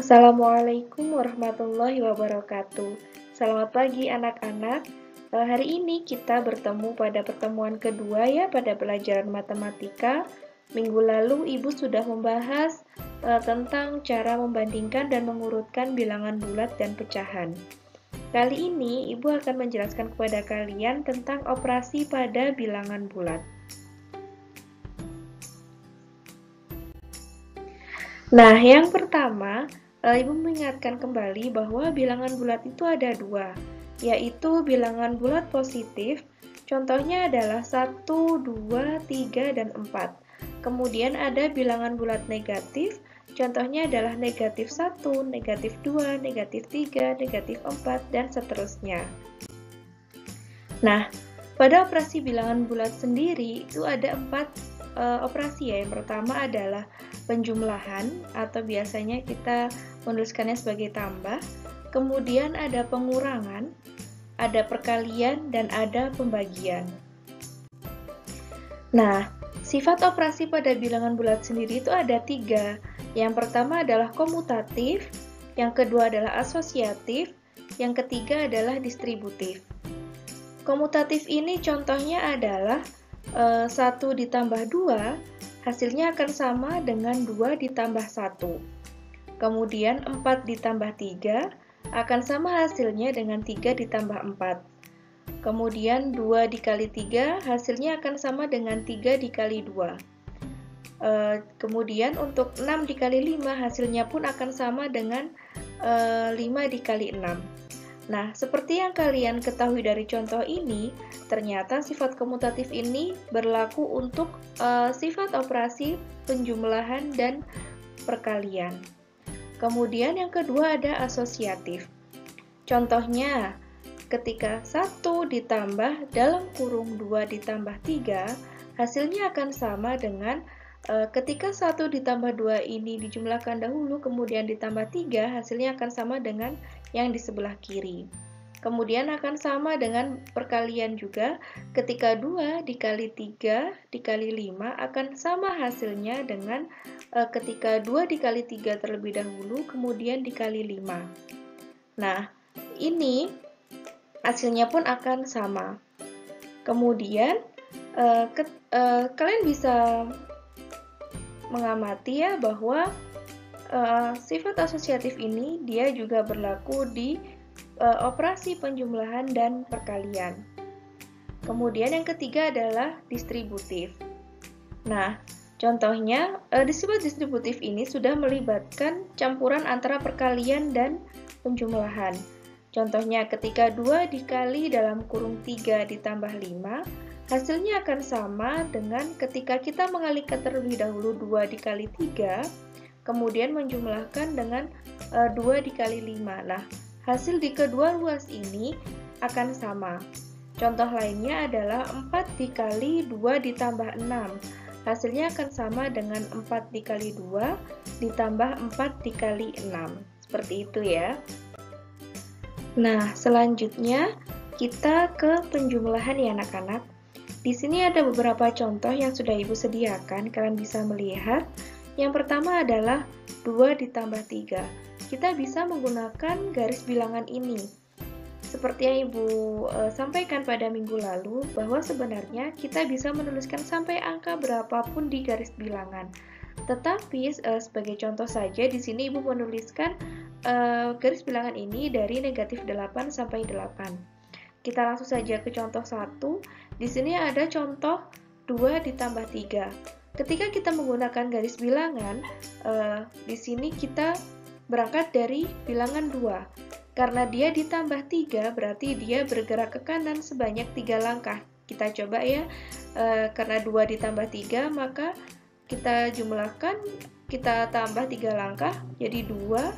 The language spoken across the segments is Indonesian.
Assalamualaikum warahmatullahi wabarakatuh. Selamat pagi anak-anak. Hari ini kita bertemu pada pertemuan kedua ya pada pelajaran matematika. Minggu lalu Ibu sudah membahas tentang cara membandingkan dan mengurutkan bilangan bulat dan pecahan. Kali ini Ibu akan menjelaskan kepada kalian tentang operasi pada bilangan bulat. Nah, yang pertama, Ibu mengingatkan kembali bahwa bilangan bulat itu ada dua, yaitu bilangan bulat positif, contohnya adalah 1, 2, 3, dan 4. Kemudian ada bilangan bulat negatif, contohnya adalah negatif 1, negatif 2, negatif 3, negatif 4, dan seterusnya. Nah, pada operasi bilangan bulat sendiri itu ada 4 operasi ya. Yang pertama adalah penjumlahan atau biasanya kita menuliskannya sebagai tambah. Kemudian ada pengurangan, ada perkalian, dan ada pembagian. Nah, sifat operasi pada bilangan bulat sendiri itu ada 3. Yang pertama adalah komutatif, yang kedua adalah asosiatif, yang ketiga adalah distributif. Komutatif ini contohnya adalah 1 ditambah 2, hasilnya akan sama dengan 2 ditambah 1. Kemudian 4 ditambah 3 akan sama hasilnya dengan 3 ditambah 4. Kemudian 2 dikali 3 hasilnya akan sama dengan 3 dikali 2. Kemudian untuk 6 dikali 5 hasilnya pun akan sama dengan 5 dikali 6. Nah, seperti yang kalian ketahui dari contoh ini, ternyata sifat komutatif ini berlaku untuk sifat operasi penjumlahan dan perkalian. Kemudian yang kedua ada asosiatif. Contohnya, ketika 1 ditambah dalam kurung 2 ditambah 3, hasilnya akan sama dengan ketika 1 ditambah 2 ini dijumlahkan dahulu, kemudian ditambah 3, hasilnya akan sama dengan yang di sebelah kiri. Kemudian akan sama dengan perkalian juga, ketika 2 dikali 3 dikali 5 akan sama hasilnya dengan ketika 2 dikali 3 terlebih dahulu, kemudian dikali 5. Nah, ini hasilnya pun akan sama. Kemudian, kalian bisa mengamati ya bahwa sifat asosiatif ini dia juga berlaku di operasi penjumlahan dan perkalian. Kemudian yang ketiga adalah distributif. Nah, contohnya sifat distributif ini sudah melibatkan campuran antara perkalian dan penjumlahan. Contohnya ketika 2 dikali dalam kurung 3 ditambah 5, hasilnya akan sama dengan ketika kita mengalihkan terlebih dahulu 2 dikali 3, kemudian menjumlahkan dengan 2 dikali 5. Nah, hasil di kedua ruas ini akan sama. Contoh lainnya adalah 4 dikali 2 ditambah 6. Hasilnya akan sama dengan 4 dikali 2 ditambah 4 dikali 6. Seperti itu ya. Nah, selanjutnya kita ke penjumlahan ya anak-anak. Di sini ada beberapa contoh yang sudah Ibu sediakan, kalian bisa melihat. Yang pertama adalah 2 ditambah 3. Kita bisa menggunakan garis bilangan ini. Seperti yang Ibu sampaikan pada minggu lalu, bahwa sebenarnya kita bisa menuliskan sampai angka berapapun di garis bilangan. Tetapi sebagai contoh saja, di sini Ibu menuliskan garis bilangan ini dari negatif 8 sampai 8. Kita langsung saja ke contoh 1. Di sini ada contoh 2 ditambah 3. Ketika kita menggunakan garis bilangan, di sini kita berangkat dari bilangan 2. Karena dia ditambah 3, berarti dia bergerak ke kanan sebanyak 3 langkah. Kita coba ya, karena 2 ditambah 3, maka kita jumlahkan, kita tambah 3 langkah, jadi 2.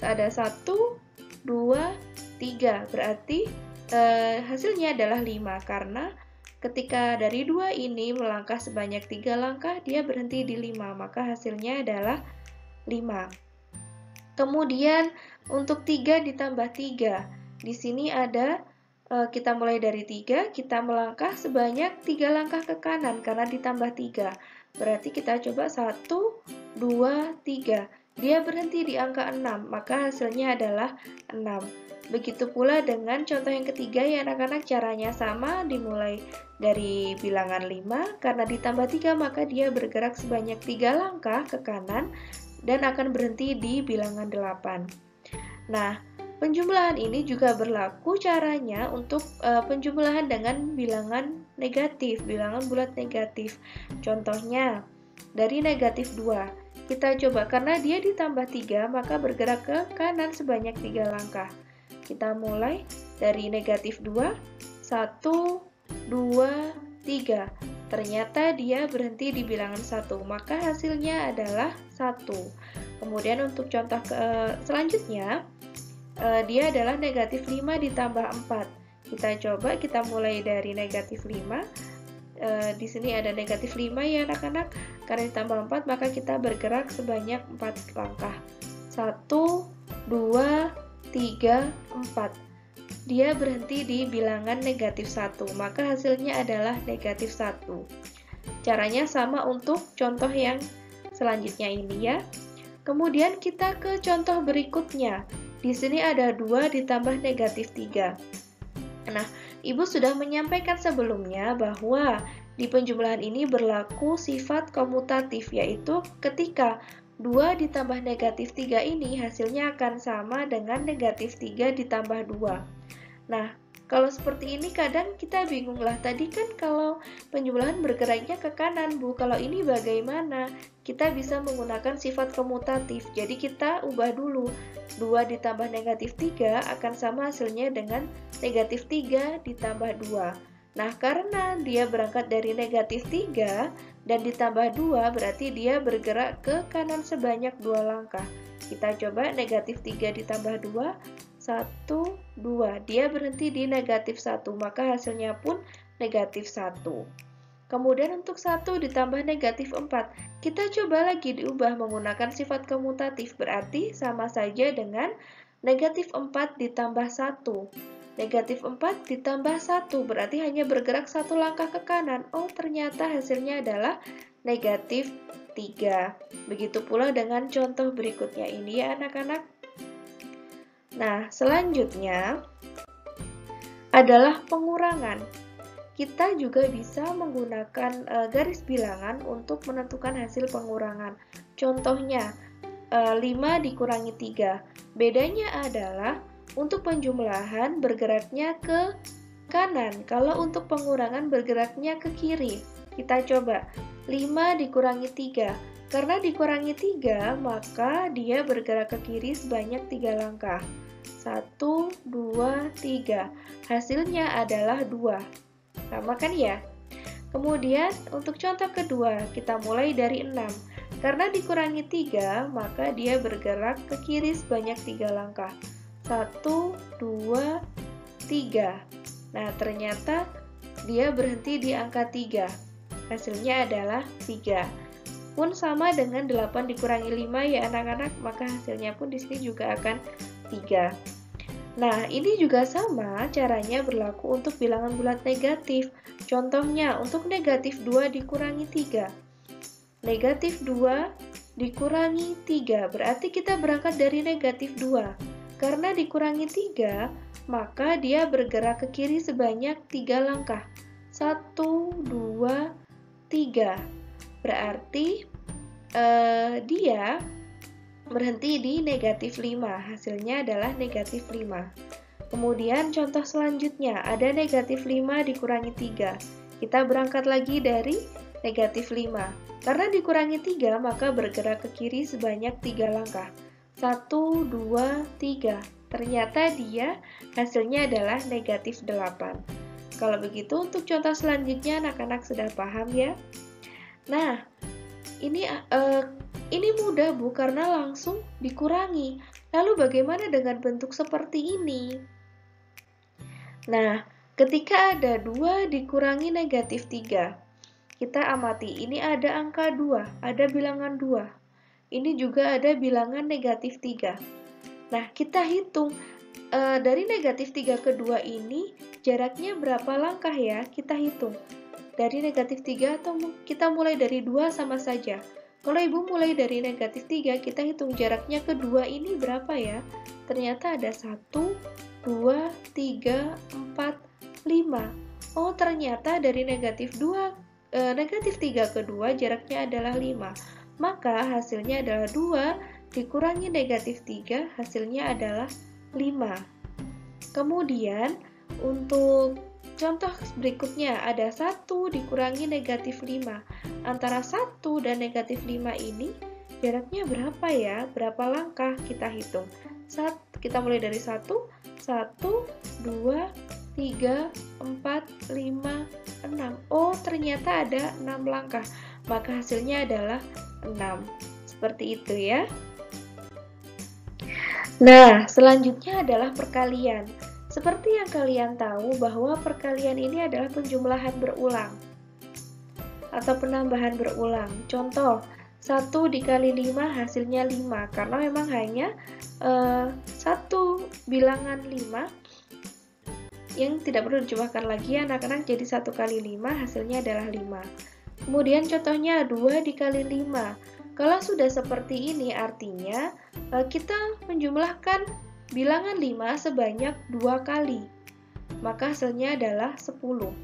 Ada 1, 2, 3. Berarti hasilnya adalah 5, karena ketika dari 2 ini melangkah sebanyak 3 langkah, dia berhenti di 5, maka hasilnya adalah 5. Kemudian untuk 3 ditambah 3, di sini ada kita mulai dari 3, kita melangkah sebanyak 3 langkah ke kanan karena ditambah 3. Berarti kita coba 1, 2, 3. dia berhenti di angka 6, maka hasilnya adalah 6. Begitu pula dengan contoh yang ketiga ya anak-anak, caranya sama, dimulai dari bilangan 5, karena ditambah 3 maka dia bergerak sebanyak 3 langkah ke kanan dan akan berhenti di bilangan 8. Nah, penjumlahan ini juga berlaku caranya untuk penjumlahan dengan bilangan negatif, bilangan bulat negatif. Contohnya, dari negatif 2, kita coba karena dia ditambah 3, maka bergerak ke kanan sebanyak 3 langkah. Kita mulai dari negatif 2, 1, 2, 3. Ternyata dia berhenti di bilangan 1, maka hasilnya adalah 1. Kemudian untuk contoh selanjutnya, dia adalah negatif 5 ditambah 4. Kita coba, kita mulai dari negatif 5. Di sini ada negatif 5 ya anak-anak, karena ditambah 4 maka kita bergerak sebanyak 4 langkah. 1, 2, 3, 4. Dia berhenti di bilangan negatif 1, maka hasilnya adalah negatif 1. Caranya sama untuk contoh yang selanjutnya ini ya. Kemudian kita ke contoh berikutnya. Di sini ada 2 ditambah negatif 3. Nah, Ibu sudah menyampaikan sebelumnya bahwa di penjumlahan ini berlaku sifat komutatif, yaitu ketika 2 ditambah negatif 3 ini hasilnya akan sama dengan negatif 3 ditambah 2. Nah, kalau seperti ini kadang kita bingung lah, tadi kan kalau penjumlahan bergeraknya ke kanan Bu, kalau ini bagaimana? Kita bisa menggunakan sifat komutatif, jadi kita ubah dulu. 2 ditambah negatif 3 akan sama hasilnya dengan negatif 3 ditambah 2. Nah, karena dia berangkat dari negatif 3 dan ditambah 2, berarti dia bergerak ke kanan sebanyak 2 langkah. Kita coba negatif 3 ditambah 2, 1, 2. Dia berhenti di negatif 1, maka hasilnya pun negatif 1. Kemudian untuk 1 ditambah negatif 4, kita coba lagi diubah menggunakan sifat komutatif, berarti sama saja dengan negatif 4 ditambah 1. Negatif 4 ditambah 1, berarti hanya bergerak 1 langkah ke kanan. Oh, ternyata hasilnya adalah negatif 3. Begitu pula dengan contoh berikutnya ini ya anak-anak. Nah, selanjutnya adalah pengurangan. Kita juga bisa menggunakan garis bilangan untuk menentukan hasil pengurangan. Contohnya, 5 dikurangi 3. Bedanya adalah untuk penjumlahan bergeraknya ke kanan, kalau untuk pengurangan bergeraknya ke kiri. Kita coba, 5 dikurangi 3. Karena dikurangi 3, maka dia bergerak ke kiri sebanyak 3 langkah. 1, 2, 3. Hasilnya adalah 2. Sama kan ya? Kemudian untuk contoh kedua, kita mulai dari 6. Karena dikurangi 3, maka dia bergerak ke kiri sebanyak 3 langkah. 1, 2, 3. Nah, ternyata dia berhenti di angka 3. Hasilnya adalah 3. Pun sama dengan 8 dikurangi 5 ya anak-anak, maka hasilnya pun di sini juga akan 3. Nah, ini juga sama caranya berlaku untuk bilangan bulat negatif. Contohnya, untuk negatif 2 dikurangi 3. Negatif 2 dikurangi 3, berarti kita berangkat dari negatif 2. Karena dikurangi 3, maka dia bergerak ke kiri sebanyak 3 langkah. 1, 2, 3. Berarti dia berhenti di negatif 5, hasilnya adalah negatif 5. Kemudian contoh selanjutnya, ada negatif 5 dikurangi 3. Kita berangkat lagi dari negatif 5. Karena dikurangi 3, maka bergerak ke kiri sebanyak 3 langkah. 1, 2, 3. Ternyata dia hasilnya adalah negatif 8. Kalau begitu untuk contoh selanjutnya anak-anak sudah paham ya? Nah, ini mudah Bu, karena langsung dikurangi. Lalu bagaimana dengan bentuk seperti ini? Nah, ketika ada 2 dikurangi negatif 3, kita amati, ini ada angka 2, ada bilangan 2. Ini juga ada bilangan negatif 3. Nah, kita hitung dari negatif 3 ke 2 ini jaraknya berapa langkah ya? Kita hitung. Dari negatif 3 atau kita mulai dari 2 sama saja. Kalau Ibu mulai dari negatif 3, kita hitung jaraknya ke 2 ini berapa ya? Ternyata ada 1, 2, 3, 4, 5. Oh, ternyata dari negatif 3 ke 2 jaraknya adalah 5. Maka hasilnya adalah 2 dikurangi negatif 3, hasilnya adalah 5. Kemudian untuk contoh berikutnya ada 1 dikurangi negatif 5. Antara 1 dan negatif 5 ini jaraknya berapa ya? Berapa langkah? Kita hitung. Kita mulai dari 1, 2, 3, 4, 5, 6. Oh, ternyata ada 6 langkah. Maka hasilnya adalah 6. Seperti itu ya. Nah, selanjutnya adalah perkalian. Seperti yang kalian tahu bahwa perkalian ini adalah penjumlahan berulang atau penambahan berulang. Contoh, 1 dikali 5 hasilnya 5, karena memang hanya satu bilangan 5 yang tidak perlu dijumlahkan lagi anak-anak, jadi 1 kali 5 hasilnya adalah 5. Kemudian contohnya 2 dikali 5. Kalau sudah seperti ini artinya kita menjumlahkan bilangan 5 sebanyak 2 kali. Maka hasilnya adalah 10.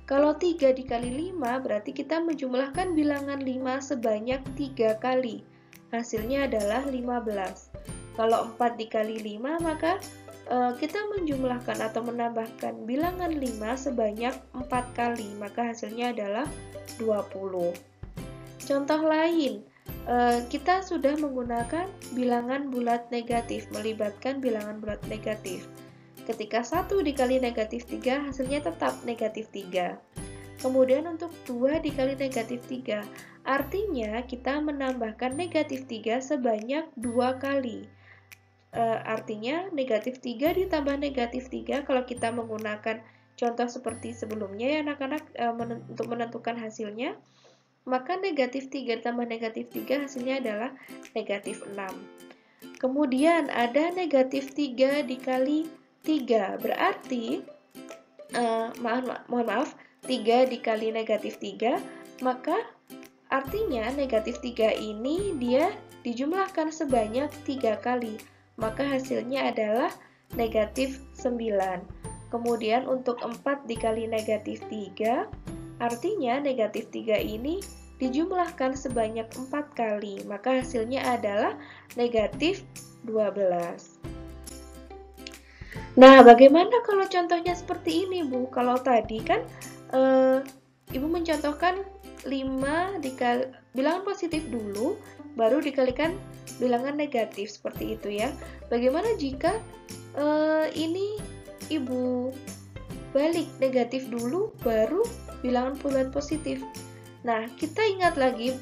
Kalau 3 dikali 5 berarti kita menjumlahkan bilangan 5 sebanyak 3 kali. Hasilnya adalah 15. Kalau 4 dikali 5 maka kita menjumlahkan atau menambahkan bilangan 5 sebanyak 4 kali. Maka hasilnya adalah 20. Contoh lain, kita sudah menggunakan bilangan bulat negatif, melibatkan bilangan bulat negatif. Ketika 1 dikali negatif 3, hasilnya tetap negatif 3. Kemudian untuk 2 dikali negatif 3, artinya kita menambahkan negatif 3 sebanyak 2 kali. Artinya negatif 3 ditambah negatif 3, kalau kita menggunakan contoh seperti sebelumnya ya anak-anak, untuk menentukan hasilnya, maka negatif 3 tambah negatif 3 hasilnya adalah negatif 6. Kemudian ada negatif 3 dikali 3, berarti mohon maaf 3 dikali negatif 3, maka artinya negatif 3 ini dia dijumlahkan sebanyak 3 kali, maka hasilnya adalah negatif 9. Kemudian untuk 4 dikali negatif 3, artinya negatif 3 ini dijumlahkan sebanyak 4 kali, maka hasilnya adalah negatif 12. Nah, bagaimana kalau contohnya seperti ini, Bu? Kalau tadi kan Ibu mencontohkan 5 dikali bilangan positif dulu, baru dikalikan bilangan negatif, seperti itu ya. Bagaimana jika ini Ibu balik negatif dulu, baru bilangan bulat positif? Nah, kita ingat lagi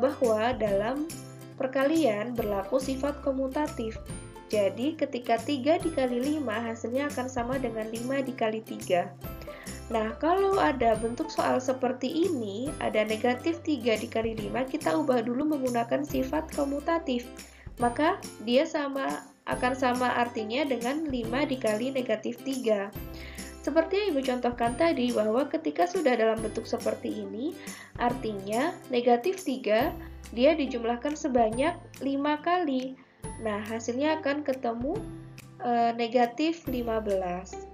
bahwa dalam perkalian berlaku sifat komutatif. Jadi, ketika 3 dikali 5, hasilnya akan sama dengan 5 dikali 3. Nah, kalau ada bentuk soal seperti ini, ada negatif 3 dikali 5, kita ubah dulu menggunakan sifat komutatif. Maka, dia akan sama artinya dengan 5 dikali negatif 3. Seperti yang Ibu contohkan tadi, bahwa ketika sudah dalam bentuk seperti ini, artinya negatif 3 dia dijumlahkan sebanyak 5 kali. Nah, hasilnya akan ketemu negatif 15.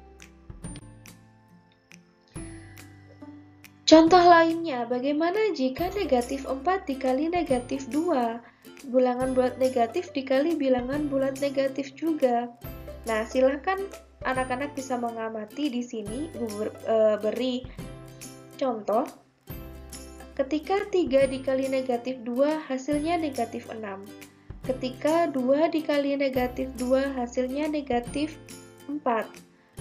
Contoh lainnya, bagaimana jika negatif 4 dikali negatif 2? Bilangan bulat negatif dikali bilangan bulat negatif juga. Nah, silakan anak-anak bisa mengamati di sini. Ibu beri contoh. Ketika 3 dikali negatif 2 hasilnya negatif 6. Ketika 2 dikali negatif 2 hasilnya negatif 4.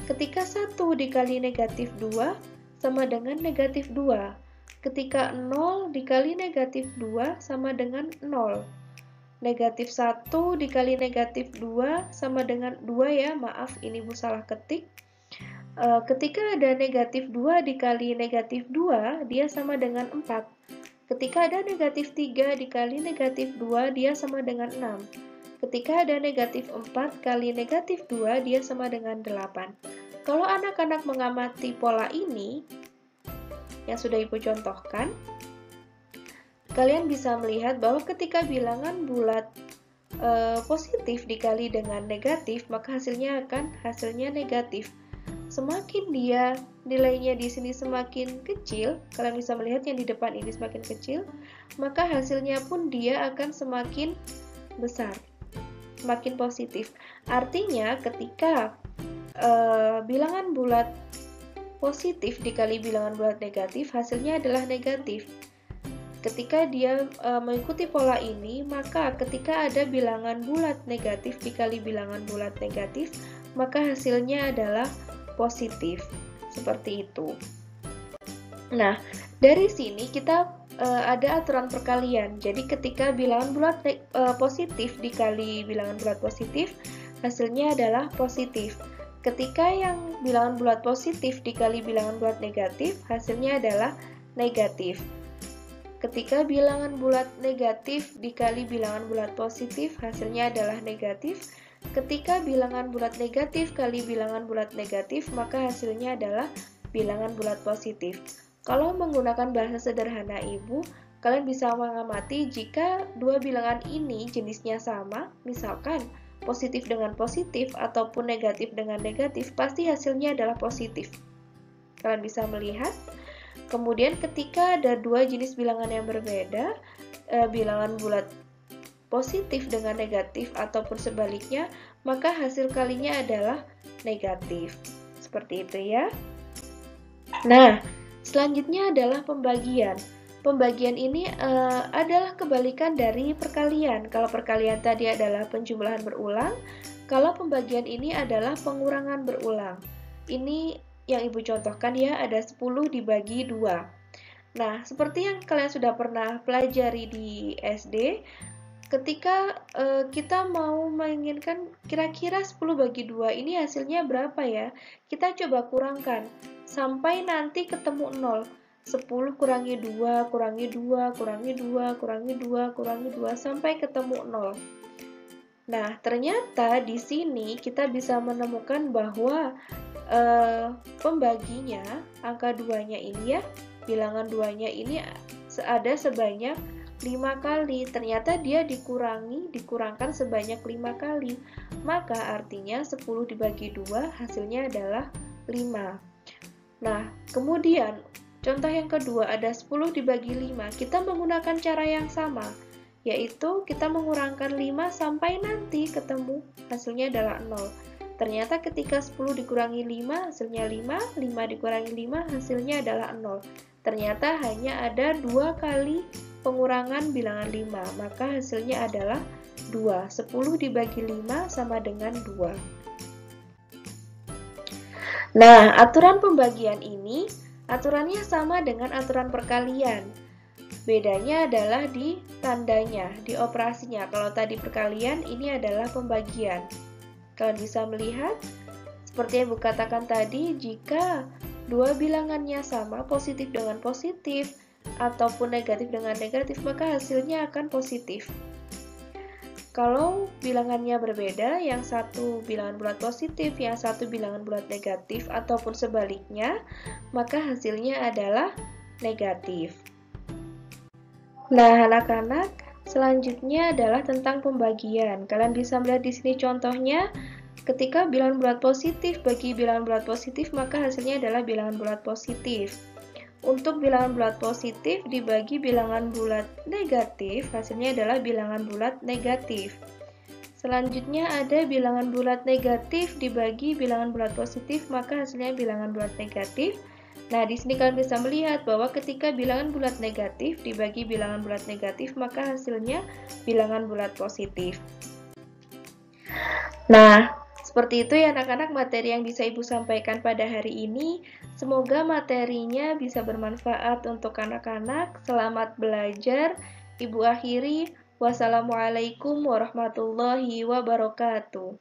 Ketika 1 dikali negatif 2 sama dengan negatif 2. Ketika 0 dikali negatif 2 sama dengan 0. Negatif 1 dikali negatif 2 sama dengan 2 ya, maaf ini Bu salah ketik. Ketika ada negatif 2 dikali negatif 2, dia sama dengan 4. Ketika ada negatif 3 dikali negatif 2, dia sama dengan 6. Ketika ada negatif 4 kali negatif 2, dia sama dengan 8. Kalau anak-anak mengamati pola ini, yang sudah Ibu contohkan, kalian bisa melihat bahwa ketika bilangan bulat positif dikali dengan negatif, maka hasilnya negatif. Semakin dia nilainya di sini semakin kecil, kalian bisa melihat yang di depan ini semakin kecil, maka hasilnya pun dia akan semakin besar, semakin positif. Artinya ketika bilangan bulat positif dikali bilangan bulat negatif, hasilnya adalah negatif. Ketika dia mengikuti pola ini, maka ketika ada bilangan bulat negatif dikali bilangan bulat negatif, maka hasilnya adalah positif. Seperti itu. Nah, dari sini kita ada aturan perkalian. Jadi ketika bilangan bulat positif dikali bilangan bulat positif, hasilnya adalah positif. Ketika yang bilangan bulat positif dikali bilangan bulat negatif, hasilnya adalah negatif. Ketika bilangan bulat negatif dikali bilangan bulat positif, hasilnya adalah negatif. Ketika bilangan bulat negatif kali bilangan bulat negatif, maka hasilnya adalah bilangan bulat positif. Kalau menggunakan bahasa sederhana Ibu, kalian bisa mengamati jika dua bilangan ini jenisnya sama, misalkan positif dengan positif ataupun negatif dengan negatif, pasti hasilnya adalah positif. Kalian bisa melihat. Kemudian ketika ada dua jenis bilangan yang berbeda, bilangan bulat positif dengan negatif ataupun sebaliknya, maka hasil kalinya adalah negatif. Seperti itu ya. Nah, selanjutnya adalah pembagian. Pembagian ini adalah kebalikan dari perkalian. Kalau perkalian tadi adalah penjumlahan berulang, kalau pembagian ini adalah pengurangan berulang. Ini yang Ibu contohkan ya, ada 10 dibagi 2. Nah, seperti yang kalian sudah pernah pelajari di SD, ketika kita mau menginginkan kira-kira 10 bagi 2 ini hasilnya berapa ya? Kita coba kurangkan sampai nanti ketemu 0. 10 kurangi 2, kurangi 2, kurangi 2, kurangi 2, kurangi 2 sampai ketemu 0. Nah, ternyata di sini kita bisa menemukan bahwa pembaginya, angka 2-nya ini ya, bilangan 2-nya ini ada sebanyak 5 kali. Ternyata dia dikurangkan sebanyak 5 kali. Maka artinya 10 dibagi 2 hasilnya adalah 5. Nah, kemudian contoh yang kedua ada 10 dibagi 5. Kita menggunakan cara yang sama, yaitu kita mengurangkan 5 sampai nanti ketemu hasilnya adalah 0. Ternyata ketika 10 dikurangi 5 hasilnya 5, 5 dikurangi 5 hasilnya adalah 0. Ternyata hanya ada 2 kali pengurangan bilangan 5, maka hasilnya adalah 2. 10 dibagi 5 sama dengan 2. Nah, aturan pembagian ini, aturannya sama dengan aturan perkalian. Bedanya adalah di tandanya, di operasinya. Kalau tadi perkalian, ini adalah pembagian. Kalian bisa melihat, seperti yang Ibu katakan tadi, jika dua bilangannya sama, positif dengan positif, ataupun negatif dengan negatif, maka hasilnya akan positif. Kalau bilangannya berbeda, yang satu bilangan bulat positif, yang satu bilangan bulat negatif, ataupun sebaliknya, maka hasilnya adalah negatif. Nah, anak-anak, selanjutnya adalah tentang pembagian. Kalian bisa melihat di sini contohnya, ketika bilangan bulat positif bagi bilangan bulat positif, maka hasilnya adalah bilangan bulat positif. Untuk bilangan bulat positif dibagi bilangan bulat negatif, hasilnya adalah bilangan bulat negatif. Selanjutnya ada bilangan bulat negatif dibagi bilangan bulat positif, maka hasilnya bilangan bulat negatif. Nah, di sini kalian bisa melihat bahwa ketika bilangan bulat negatif dibagi bilangan bulat negatif, maka hasilnya bilangan bulat positif. Nah, seperti itu ya anak-anak materi yang bisa Ibu sampaikan pada hari ini. Semoga materinya bisa bermanfaat untuk anak-anak. Selamat belajar. Ibu akhiri. Wassalamualaikum warahmatullahi wabarakatuh.